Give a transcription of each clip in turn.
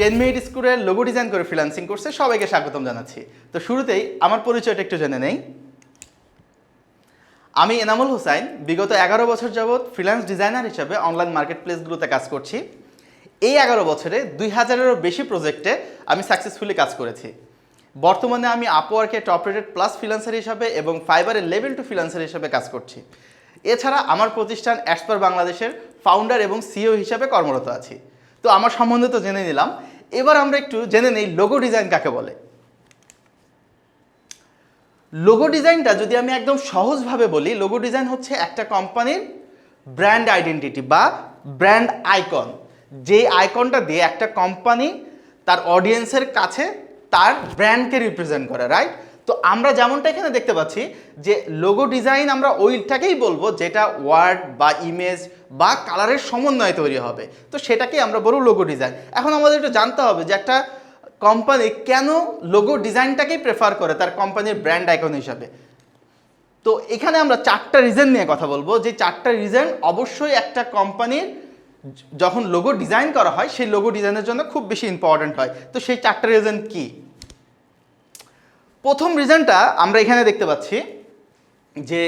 10 minute স্কুলের logo design করে freelancing করছে সবাইকে স্বাগতম জানাচ্ছি। তো শুরুতেই আমার পরিচয়টা একটু জেনে নেই। আমি এনামুল হোসাইন, বিগত 11 বছর যাবৎ ফ্রিল্যান্স ডিজাইনার হিসেবে অনলাইন মার্কেটপ্লেসগুলোতে কাজ করছি। এই 11 বছরে 2000-এরও বেশি প্রজেক্টে আমি সাকসেসফুলি কাজ করেছি। বর্তমানে আমি আপওয়ার্কে টপ রেটেড প্লাস ফ্রিল্যান্সার হিসাবে এবং ফাইবারের লেভেল 2 ফ্রিল্যান্সার হিসাবে কাজ করছি। এছাড়া আমার প্রতিষ্ঠান অ্যাসপার বাংলাদেশের ফাউন্ডার এবং সিইও হিসাবে কর্মরত আছি। তো আমার সম্বন্ধে তো জেনে নিলাম, এবার আমরা একটু জেনে নেই লোগো ডিজাইন কাকে বলে। লোগো ডিজাইনটা যদি আমি একদম সহজভাবে বলি, লোগো ডিজাইন হচ্ছে একটা কোম্পানির ব্র্যান্ড আইডেন্টিটি বা ব্র্যান্ড আইকন, যে আইকনটা দিয়ে একটা কোম্পানি তার অডিয়েন্সের কাছে তার ব্র্যান্ডকে রিপ্রেজেন্ট করে, রাইট? তো আমরা যেমনটা এখানে দেখতে পাচ্ছি যে লোগো ডিজাইন আমরা ওইটাকেই বলবো যেটা ওয়ার্ড বা ইমেজ বা কালারের সমন্বয়ে তৈরি হবে, তো সেটাকেই আমরা বলবো লোগো ডিজাইন। এখন আমাদের একটু জানতে হবে যে একটা কোম্পানি কেন লোগো ডিজাইনটাকেই প্রেফার করে তার কোম্পানির ব্র্যান্ড আইকন হিসাবে। তো এখানে আমরা 4টা রিজন নিয়ে কথা বলবো, যে 4টা রিজন অবশ্যই একটা কোম্পানির যখন লোগো ডিজাইন করা হয় সেই লোগো ডিজাইনের জন্য খুব বেশি ইম্পর্ট্যান্ট হয়। তো সেই 4টা রিজন কি? প্রথম রিজনটা আমরা এখানে দেখতে পাচ্ছি যে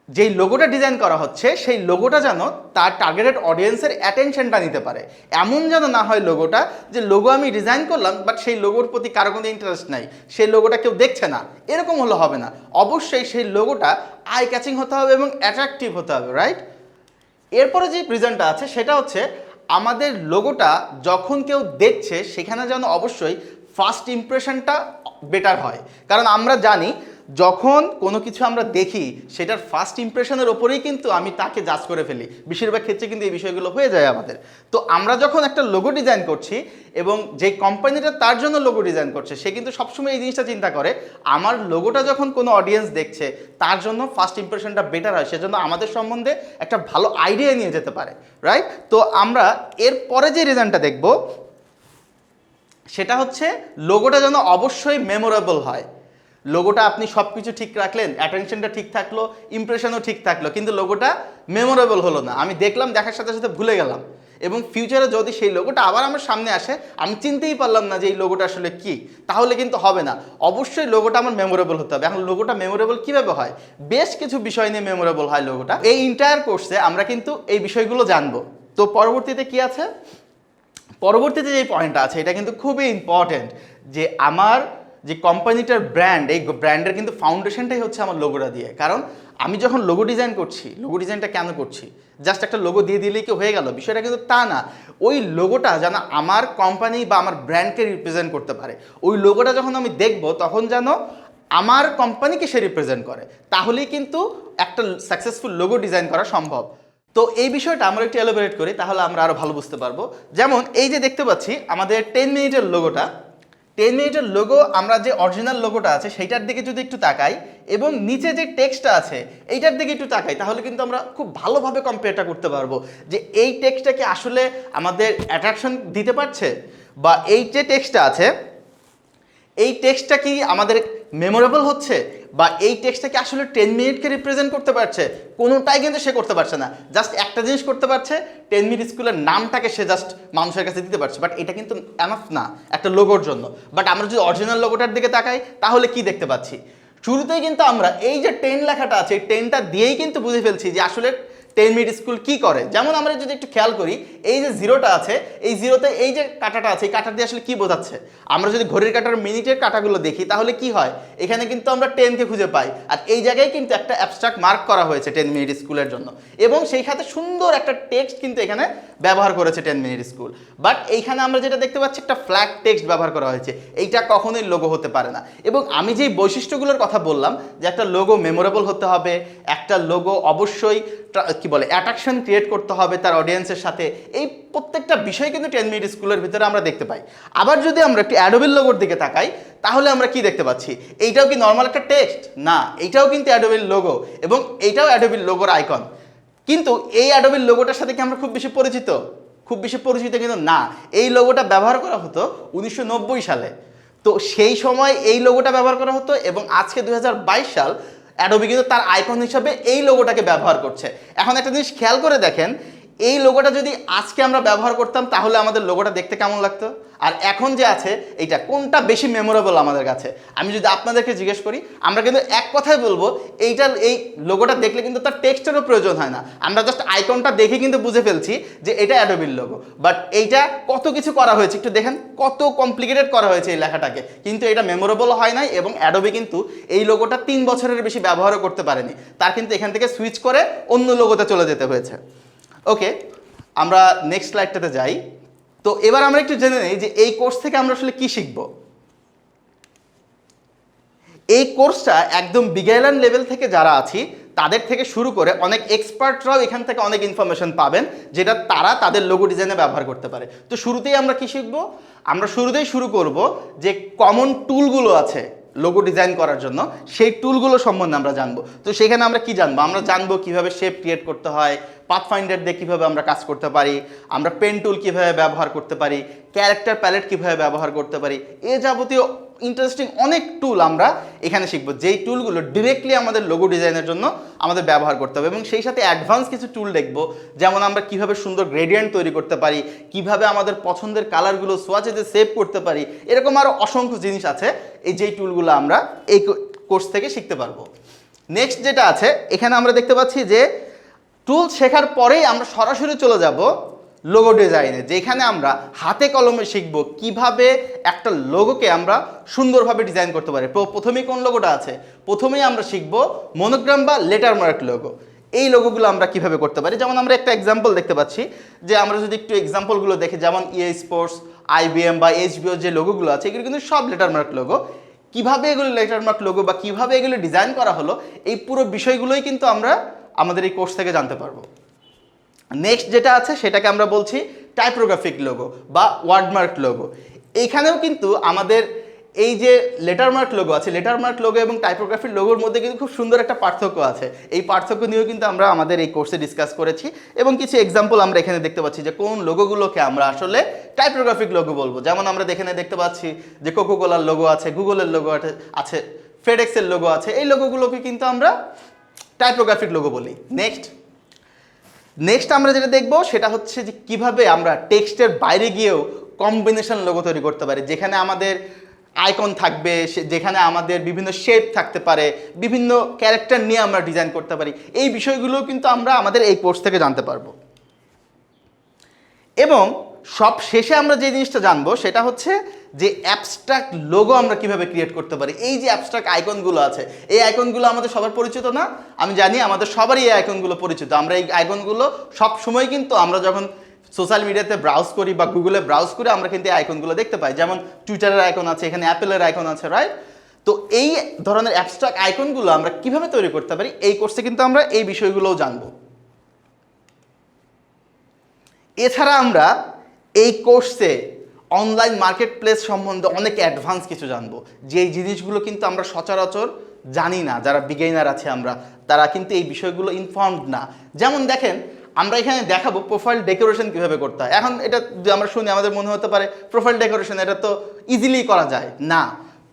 যেই লোগোটা ডিজাইন করা হচ্ছে সেই লোগোটা যেন তার টার্গেটেড অডিয়েন্সের অ্যাটেনশনটা নিতে পারে। এমন যেন না হয় লোগোটা যে লোগো আমি ডিজাইন করলাম বাট সেই লোগোর প্রতি কারো কোনো ইন্টারেস্ট নাই, সেই লোগোটা কেউ দেখছে না, এরকম হলে হবে না। অবশ্যই সেই লোগোটা আই ক্যাচিং হতে হবে এবং অ্যাট্রাকটিভ হতে হবে, রাইট? এরপরে যে রিজনটা আছে সেটা হচ্ছে আমাদের লোগোটা যখন কেউ দেখছে সেখানে যেন অবশ্যই ফার্স্ট ইমপ্রেশনটা বেটার হয়। কারণ আমরা জানি যখন কোনো কিছু আমরা দেখি সেটার ফার্স্ট ইমপ্রেশনের ওপরেই কিন্তু আমি তাকে জাজ করে ফেলি, বেশিরভাগ ক্ষেত্রে কিন্তু এই বিষয়গুলো হয়ে যায় আমাদের। তো আমরা যখন একটা লোগো ডিজাইন করছি এবং যে কোম্পানিটা তার জন্য লোগো ডিজাইন করছে সে কিন্তু সবসময় এই জিনিসটা চিন্তা করে আমার লোগোটা যখন কোনো অডিয়েন্স দেখছে তার জন্য ফার্স্ট ইমপ্রেশনটা বেটার হয়, সেজন্য আমাদের সম্বন্ধে একটা ভালো আইডিয়া নিয়ে যেতে পারে, রাইট? তো আমরা এরপরে যে রিজনটা দেখব সেটা হচ্ছে লোগোটা যেন অবশ্যই মেমোরেবল হয়। লোগোটা আপনি সব কিছু ঠিক রাখলেন, অ্যাটেনশনটা ঠিক থাকলো, ইমপ্রেশনও ঠিক থাকলো, কিন্তু লোগোটা মেমোরেবল হলো না, আমি দেখলাম দেখার সাথে সাথে ভুলে গেলাম, এবং ফিউচারে যদি সেই লোগোটা আবার আমার সামনে আসে আমি চিনতেই পারলাম না যে এই লোগোটা আসলে কি, তাহলে কিন্তু হবে না। অবশ্যই লোগোটা আমার মেমোরেবল হতে হবে। এখন লোগোটা মেমোরেবল কীভাবে হয়? বেশ কিছু বিষয় নিয়ে মেমোরেবল হয় লোগোটা। এই ইন্টায়ার কোর্সে আমরা কিন্তু এই বিষয়গুলো জানবো। তো পরবর্তীতে কি আছে? পরবর্তীতে যে পয়েন্টটা আছে এটা কিন্তু খুবই ইম্পর্টেন্ট, যে আমার যে কোম্পানিটার ব্র্যান্ড, এই ব্র্যান্ডের কিন্তু ফাউন্ডেশনটাই হচ্ছে আমার লোগোটা দিয়ে। কারণ আমি যখন লোগো ডিজাইন করছি, লোগো ডিজাইনটা কেন করছি? জাস্ট একটা লোগো দিয়ে দিলেই কি হয়ে গেল? বিষয়টা কিন্তু তা না। ওই লোগোটা যেন আমার কোম্পানি বা আমার ব্র্যান্ডকে রিপ্রেজেন্ট করতে পারে। ওই লোগোটা যখন আমি দেখব তখন যেন আমার কোম্পানিকে সে রিপ্রেজেন্ট করে, তাহলেই কিন্তু একটা সাকসেসফুল লোগো ডিজাইন করা সম্ভব। তো এই বিষয়টা আমরা একটু এলাবোরেট করি, তাহলে আমরা আরও ভালো বুঝতে পারবো। যেমন এই যে দেখতে পাচ্ছি আমাদের 10 মিনিটের লোগোটা, 10 মিনিটের লোগো আমরা যে অরিজিনাল লোগোটা আছে সেইটার দিকে যদি একটু তাকাই এবং নিচে যে টেক্সটটা আছে এইটার দিকে একটু তাকাই, তাহলে কিন্তু আমরা খুব ভালোভাবে কম্পেয়ারটা করতে পারবো যে এই টেক্সটটা কি আসলে আমাদের অ্যাট্রাকশন দিতে পারছে, বা এই যে টেক্সটটা আছে এই টেক্সটটা কি আমাদের মেমোরেবল হচ্ছে, বা এই টেক্সটটা কি আসলে 10 মিনিটকে রিপ্রেজেন্ট করতে পারছে। কোনোটাই কিন্তু সে করতে পারছে না। জাস্ট একটা জিনিস করতে পারছে, 10 মিনিট স্কুলের নামটাকে সে জাস্ট মানুষের কাছে দিতে পারছে, বাট এটা কিন্তু এনাফ না একটা লোগোর জন্য। বাট আমরা যদি অরিজিনাল লোগোটার দিকে তাকাই তাহলে কি দেখতে পাচ্ছি? শুরুতেই কিন্তু আমরা এই যে 10 লেখাটা আছে এই 10টা দিয়েই কিন্তু বুঝে ফেলছি যে আসলে 10 মিনিট স্কুল কি করে। যেমন আমরা যদি একটু খেয়াল করি, এই যে জিরোটা আছে এই জিরোতে এই যে কাঁটাটা আছে এই কাঁটা দিয়ে আসলে কি বোঝাচ্ছে? আমরা যদি ঘড়ির কাঁটার মিনিটের কাঁটাগুলো দেখি তাহলে কি হয়? এখানে কিন্তু আমরা 10কে খুঁজে পাই, আর এই জায়গায় কিন্তু একটা অ্যাবস্ট্রাক্ট মার্ক করা হয়েছে 10 মিনিট স্কুলের জন্য, এবং সেই সাথে সুন্দর একটা টেক্সট কিন্তু এখানে ব্যবহার করেছে 10 মিনিট স্কুল। বাট এইখানে আমরা যেটা দেখতে পাচ্ছি একটা ফ্ল্যাগ টেক্সট ব্যবহার করা হয়েছে, এইটা কখনোই লোগো হতে পারে না। এবং আমি যেই বৈশিষ্ট্যগুলোর কথা বললাম যে একটা লোগো মেমোরেবল হতে হবে, একটা লোগো অবশ্যই কি বলে অ্যাট্রাকশন ক্রিয়েট করতে হবে তার অডিয়েন্সের সাথে, এই প্রত্যেকটা বিষয় কিন্তু 10 মিনিট স্কুলের ভিতরে আমরা দেখতে পাই। আবার যদি আমরা একটু অ্যাডোবির লোগোর দিকে তাকাই তাহলে আমরা কি দেখতে পাচ্ছি? এইটাও কি নর্মাল একটা টেক্সট? না, এইটাও কিন্তু অ্যাডোবির লোগো এবং এইটাও অ্যাডোবির লোগোর আইকন। কিন্তু এই অ্যাডোবির লোগোটার সাথে কি আমরা খুব বেশি পরিচিত? খুব বেশি পরিচিত কিন্তু না। এই লোগোটা ব্যবহার করা হতো 1990 সালে। তো সেই সময় এই লোগোটা ব্যবহার করা হতো, এবং আজকে 2022 সাল অ্যাডোবি কিন্তু তার আইকন হিসাবে এই লোগোটাকে ব্যবহার করছে। এখন একটা জিনিস খেয়াল করে দেখেন, এই লোগোটা যদি আজকে আমরা ব্যবহার করতাম তাহলে আমাদের লোগোটা দেখতে কেমন লাগতো? আর এখন যে আছে এইটা কোনটা বেশি মেমোরেবল আমাদের কাছে। আমি যদি আপনাদেরকে জিজ্ঞেস করি, আমরা কিন্তু এক কথায় বলবো এইটার এই লোগোটা দেখলে কিন্তু তার টেক্সটেরও প্রয়োজন হয় না, আমরা জাস্ট আইকনটা দেখে কিন্তু বুঝে ফেলছি যে এটা অ্যাডোবির লোগো। বাট এইটা কত কিছু করা হয়েছে একটু দেখেন, কত কমপ্লিকেটেড করা হয়েছে এই লেখাটাকে, কিন্তু এটা মেমোরেবল হয় নাই। এবং অ্যাডোবি কিন্তু এই লোগোটা 3 বছরের বেশি ব্যবহারও করতে পারেনি, তার কিন্তু এখান থেকে সুইচ করে অন্য লোগোতে চলে যেতে হয়েছে। ওকে, আমরা নেক্সট স্লাইডটাতে যাই। তো এবার আমরা একটু জেনে নেই যে এই কোর্স থেকে আমরা আসলে কি শিখব। এই কোর্সটা একদম বিগিনার লেভেল থেকে যারা আছি তাদের থেকে শুরু করে অনেক এক্সপার্টরাও এখান থেকে অনেক ইনফরমেশন পাবেন, যেটা তারা তাদের লোগো ডিজাইনে ব্যবহার করতে পারে। তো শুরুতেই আমরা কি শিখব? আমরা শুরুতেই শুরু করব যে কমন টুলগুলো আছে লোগো ডিজাইন করার জন্য, সেই টুলগুলো সম্বন্ধে আমরা জানবো। তো সেখানে আমরা কি জানবো? আমরা জানবো কিভাবে শেপ ক্রিয়েট করতে হয়, পাথফাইন্ডার দিয়ে কীভাবে আমরা কাজ করতে পারি, আমরা পেন টুল কীভাবে ব্যবহার করতে পারি, ক্যারেক্টার প্যালেট কীভাবে ব্যবহার করতে পারি, এ যাবতীয় ইন্টারেস্টিং অনেক টুল আমরা এখানে শিখবো, যেই টুলগুলো ডিরেক্টলি আমাদের লোগো ডিজাইনের জন্য আমাদের ব্যবহার করতে হবে। এবং সেই সাথে অ্যাডভান্স কিছু টুল দেখবো, যেমন আমরা কিভাবে সুন্দর গ্রেডিয়েন্ট তৈরি করতে পারি, কিভাবে আমাদের পছন্দের কালারগুলো সোয়াচেতে সেভ করতে পারি, এরকম আরও অসংখ্য জিনিস আছে এই যেই টুলগুলো আমরা এই কোর্স থেকে শিখতে পারবো। নেক্সট যেটা আছে এখানে আমরা দেখতে পাচ্ছি যে টুল শেখার পরেই আমরা সরাসরি চলে যাব লোগো ডিজাইনে, যেখানে আমরা হাতে কলমে শিখব কিভাবে একটা লোগোকে আমরা সুন্দরভাবে ডিজাইন করতে পারি। প্রথমেই কোন লোগোটা আছে? প্রথমেই আমরা শিখব মনোগ্রাম বা লেটার মার্ক লোগো। এই লোগোগুলো আমরা কিভাবে করতে পারি, যেমন আমরা একটা এক্সাম্পল দেখতে পাচ্ছি, যে আমরা যদি একটু এক্সাম্পলগুলো দেখি, যেমন ইএ স্পোর্টস, আইবিএম বা এইচবিও যে লোগোগুলো আছে এগুলো কিন্তু সব লেটার মার্ক লোগো। কিভাবে এগুলো লেটার মার্ক লোগো বা কিভাবে এগুলো ডিজাইন করা হলো, এই পুরো বিষয়গুলোই কিন্তু আমরা আমাদের এই কোর্স থেকে জানতে পারবো। নেক্সট যেটা আছে সেটাকে আমরা বলছি টাইপোগ্রাফিক লোগো বা ওয়ার্ডমার্ক লোগো। এইখানেও কিন্তু আমাদের এই যে লেটার মার্ক লোগো আছে, লেটার মার্ক লোগো এবং টাইপোগ্রাফিক লোগোর মধ্যে কিন্তু খুব সুন্দর একটা পার্থক্য আছে। এই পার্থক্য নিয়েও কিন্তু আমরা আমাদের এই কোর্সে ডিসকাস করেছি এবং কিছু এক্সাম্পল আমরা এখানে দেখতে পাচ্ছি যে কোন লোগোগুলোকে আমরা আসলে টাইপোগ্রাফিক লোগো বলবো। যেমন আমরা এখানে দেখতে পাচ্ছি যে কোকোকোলার লোগো আছে, গুগলের লোগো আছে, ফেডেক্সের লোগো আছে, এই লোগোগুলোকে কিন্তু আমরা টাইপোগ্রাফিক লোগো বলি। নেক্সট আমরা যেটা দেখবো সেটা হচ্ছে যে কিভাবে আমরা টেক্সটের বাইরে গিয়েও কম্বিনেশন লোগো তৈরি করতে পারি, যেখানে আমাদের আইকন থাকবে, যেখানে আমাদের বিভিন্ন শেপ থাকতে পারে, বিভিন্ন ক্যারেক্টার নিয়ে আমরা ডিজাইন করতে পারি। এই বিষয়গুলো কিন্তু আমরা আমাদের এই কোর্স থেকে জানতে পারবো। এবং সব শেষে আমরা যে জিনিসটা জানবো সেটা হচ্ছে যে অ্যাবস্ট্রাক্ট লোগো আমরা কিভাবে ক্রিয়েট করতে পারি। এই যে অ্যাবস্ট্রাক্ট আইকনগুলো আছে, এই আইকনগুলো আমাদের সবার পরিচিত না? আমি জানি আমাদের সবারই এই আইকনগুলো পরিচিত। আমরা এই আইকনগুলো সব সময় কিন্তু আমরা যখন সোশ্যাল মিডিয়াতে ব্রাউজ করি বা গুগলে ব্রাউজ করে আমরা কিন্তু এই আইকনগুলো দেখতে পাই। যেমন টুইটারের আইকন আছে, এখানে অ্যাপেলের আইকন আছে, রাইট? তো এই ধরনের অ্যাবস্ট্রাক্ট আইকনগুলো আমরা কিভাবে তৈরি করতে পারি এই কোর্সে কিন্তু আমরা এই বিষয়গুলোও জানবো। এছাড়া আমরা এই কোর্সে অনলাইন মার্কেট প্লেস সম্বন্ধে অনেক অ্যাডভান্স কিছু জানবো, যেই জিনিসগুলো কিন্তু আমরা সচরাচর জানি না। যারা বিগিনার আছে আমরা, তারা কিন্তু এই বিষয়গুলো ইনফর্মড না। যেমন দেখেন, আমরা এখানে দেখাবো প্রোফাইল ডেকোরেশন কিভাবে করতে হয়। এখন এটা আমরা শুনি আমাদের মনে হতে পারে প্রোফাইল ডেকোরেশন এটা তো ইজিলি করা যায় না।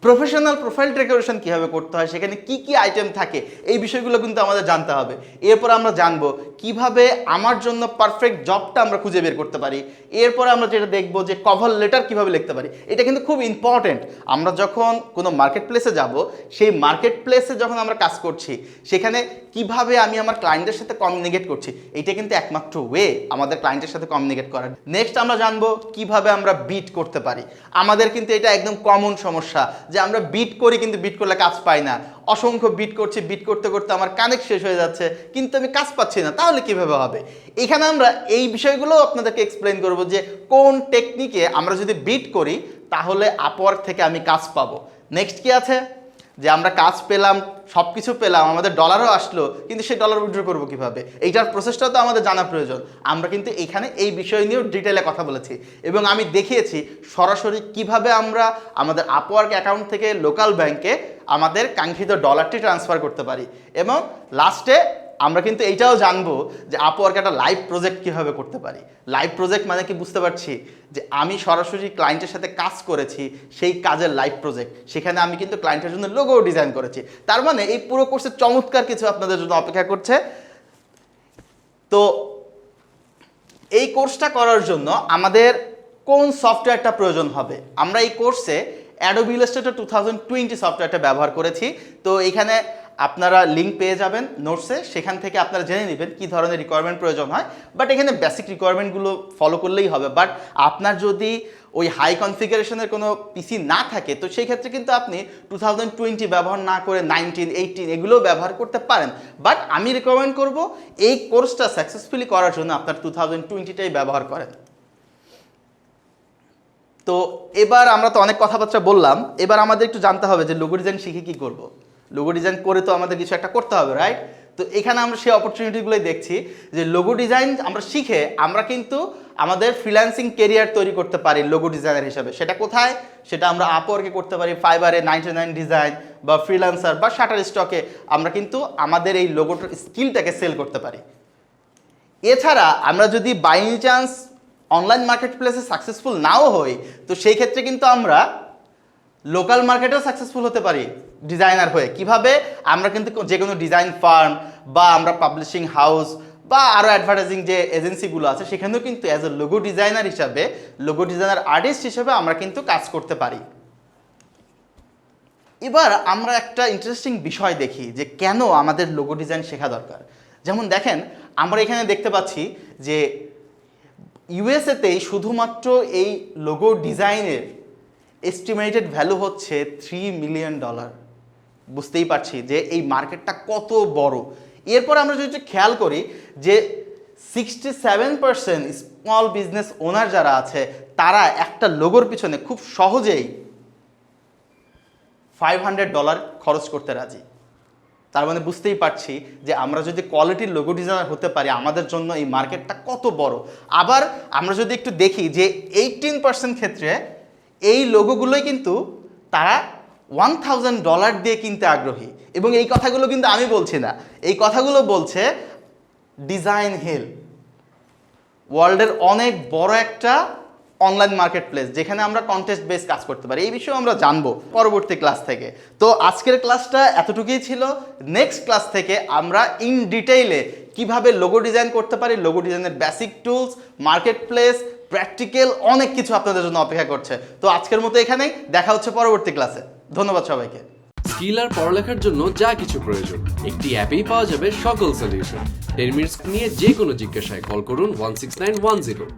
প্রফেশনাল প্রোফাইল ডেকোরেশন কীভাবে করতে হয়, সেখানে কি কি আইটেম থাকে, এই বিষয়গুলো কিন্তু আমাদের জানতে হবে। এরপর আমরা জানবো কিভাবে আমার জন্য পারফেক্ট জবটা আমরা খুঁজে বের করতে পারি। এরপরে আমরা যেটা দেখবো যে কভার লেটার কিভাবে লিখতে পারি। এটা কিন্তু খুব ইম্পর্টেন্ট। আমরা যখন কোনো মার্কেট প্লেসে যাব, সেই মার্কেট প্লেসে যখন আমরা কাজ করছি, সেখানে কিভাবে আমি আমার ক্লায়েন্টের সাথে কমিউনিকেট করছি, এটা কিন্তু একমাত্র ওয়ে আমাদের ক্লায়েন্টের সাথে কমিউনিকেট করার। নেক্সট আমরা জানবো কিভাবে আমরা বিট করতে পারি। আমাদের কিন্তু এটা একদম কমন সমস্যা যে আমরা বিট করি, কিন্তু বিট করলে কাজ পাই না। অসংখ্য বিট করছি, বিট করতে করতে আমার কানেক্ট শেষ হয়ে যাচ্ছে, কিন্তু আমি কাজ পাচ্ছি না। তাহলে কিভাবে হবে? এখানে আমরা এই বিষয়গুলো আপনাদেরকে এক্সপ্লেন করব যে কোন টেকনিকে আমরা যদি বিট করি তাহলে আপওয়ার্ক থেকে আমি কাজ পাবো। নেক্সট কি আছে? যে আমরা কাজ পেলাম, সব কিছু পেলাম, আমাদের ডলারও আসলো, কিন্তু সেই ডলার উইথড্র করবো কীভাবে? এইটার প্রসেসটাও তো আমাদের জানা প্রয়োজন। আমরা কিন্তু এখানে এই বিষয় নিয়েও ডিটেলে কথা বলেছি এবং আমি দেখিয়েছি সরাসরি কিভাবে আমরা আমাদের আপওয়ার্ক অ্যাকাউন্ট থেকে লোকাল ব্যাংকে আমাদের কাঙ্ক্ষিত ডলারটি ট্রান্সফার করতে পারি। এবং লাস্টে আমরা কিন্তু এইটাও জানবো যে আপওয়ার্ক একটা লাইভ প্রজেক্ট কীভাবে করতে পারি। লাইভ প্রজেক্ট মানে কি বুঝতে পারছি যে আমি সরাসরি ক্লায়েন্টের সাথে কাজ করেছি, সেই কাজের লাইভ প্রজেক্ট, সেখানে আমি কিন্তু ক্লায়েন্টের জন্য লোগো ডিজাইন করেছি। তার মানে এই পুরো কোর্সে চমৎকার কিছু আপনাদের জন্য অপেক্ষা করছে। তো এই কোর্সটা করার জন্য আমাদের কোন সফটওয়্যারটা প্রয়োজন হবে। আমরা এই কোর্সে অ্যাডোবি ইলাস্ট্রেটর 2020 সফটওয়্যারটা ব্যবহার করেছি। তো এখানে আপনারা লিঙ্ক পেয়ে যাবেন নোটসে, সেখান থেকে আপনারা জেনে নেবেন কী ধরনের রিকোয়ারমেন্ট প্রয়োজন হয়। বাট এখানে বেসিক রিকোয়ারমেন্টগুলো ফলো করলেই হবে। বাট আপনার যদি ওই হাই কনফিগারেশনের কোনো পিসি না থাকে, তো সেই ক্ষেত্রে কিন্তু আপনি 2020 ব্যবহার না করে 19, 18 এগুলোও ব্যবহার করতে পারেন। বাট আমি রিকমেন্ড করব এই কোর্সটা সাকসেসফুলি করার জন্য আপনার 2020টাই ব্যবহার করেন। তো এবার আমরা তো অনেক কথাবার্তা বললাম, এবার আমাদের একটু জানতে হবে যে লোগো ডিজাইন শিখে কী করব। লোগো ডিজাইন করে তো আমাদের কিছু একটা করতে হবে, রাইট? তো এখানে আমরা সেই অপরচুনিটিগুলোই দেখছি যে লোগো ডিজাইন আমরা শিখে আমরা কিন্তু আমাদের ফ্রিল্যান্সিং কেরিয়ার তৈরি করতে পারি লোগো ডিজাইনার হিসাবে। সেটা কোথায়? সেটা আমরা আপওয়ার্কে করতে পারি, ফাইবারে, 99 ডিজাইন বা ফ্রিল্যান্সার বা শাটার স্টকে আমরা কিন্তু আমাদের এই লোগোটার স্কিলটাকে সেল করতে পারি। এছাড়া আমরা যদি বাই এনি চান্স অনলাইন মার্কেট প্লেসে সাকসেসফুল নাও হই, তো সেই ক্ষেত্রে কিন্তু আমরা লোকাল মার্কেটেও সাকসেসফুল হতে পারি ডিজাইনার হয়ে। কিভাবে? আমরা কিন্তু যে কোনো ডিজাইন ফার্ম বা আমরা পাবলিশিং হাউস বা আরও অ্যাডভার্টাইজিং যে এজেন্সিগুলো আছে সেখানেও কিন্তু অ্যাজ এ লোগো ডিজাইনার হিসাবে, লোগো ডিজাইনার আর্টিস্ট হিসেবে আমরা কিন্তু কাজ করতে পারি। এবার আমরা একটা ইন্টারেস্টিং বিষয় দেখি যে কেন আমাদের লোগো ডিজাইন শেখা দরকার। যেমন দেখেন, আমরা এখানে দেখতে পাচ্ছি যে ইউএসএতেই শুধুমাত্র এই লোগো ডিজাইনের এস্টিমেটেড ভ্যালু হচ্ছে $3 মিলিয়ন। বুঝতেই পারছি যে এই মার্কেটটা কত বড়। এরপর আমরা যদি খেয়াল করি যে 67% স্মল বিজনেস ওনার যারা আছে তারা একটা লোগোর পিছনে খুব সহজেই $500 খরচ করতে রাজি। তার মানে বুঝতেই পারছি যে আমরা যদি কোয়ালিটির লোগো ডিজাইনার হতে পারি আমাদের জন্য এই মার্কেটটা কত বড়। আবার আমরা যদি একটু দেখি যে 18% ক্ষেত্রে এই লোগোগুলোই কিন্তু তারা $1000 দিয়ে কিনতে আগ্রহী। এবং এই কথাগুলো কিন্তু আমি বলছি না, এই কথাগুলো বলছে ডিজাইন হিল, ওয়ার্ল্ডের অনেক বড় একটা অনলাইন মার্কেট প্লেস যেখানে আমরা কন্টেস্ট বেস কাজ করতে পারি। এই বিষয়ে আমরা জানবো পরবর্তী ক্লাস থেকে। তো আজকের ক্লাসটা এতটুকুই ছিল। নেক্সট ক্লাস থেকে আমরা ইন ডিটেইলে কিভাবে লোগো ডিজাইন করতে পারি, লোগো ডিজাইনের basic tools, market place, practical অনেক কিছু আপনাদের জন্য অপেক্ষা করছে। তো আজকের মতো এখানেই, দেখা হচ্ছে পরবর্তী ক্লাসে। ধন্যবাদ সবাইকে। স্কিল আর পড়ালেখার জন্য যা কিছু প্রয়োজন একটি অ্যাপেই পাওয়া যাবে সকল সলিউশন। 10 মিনিটস নিয়ে যে কোনো জিজ্ঞাসায় কল করুন 16910।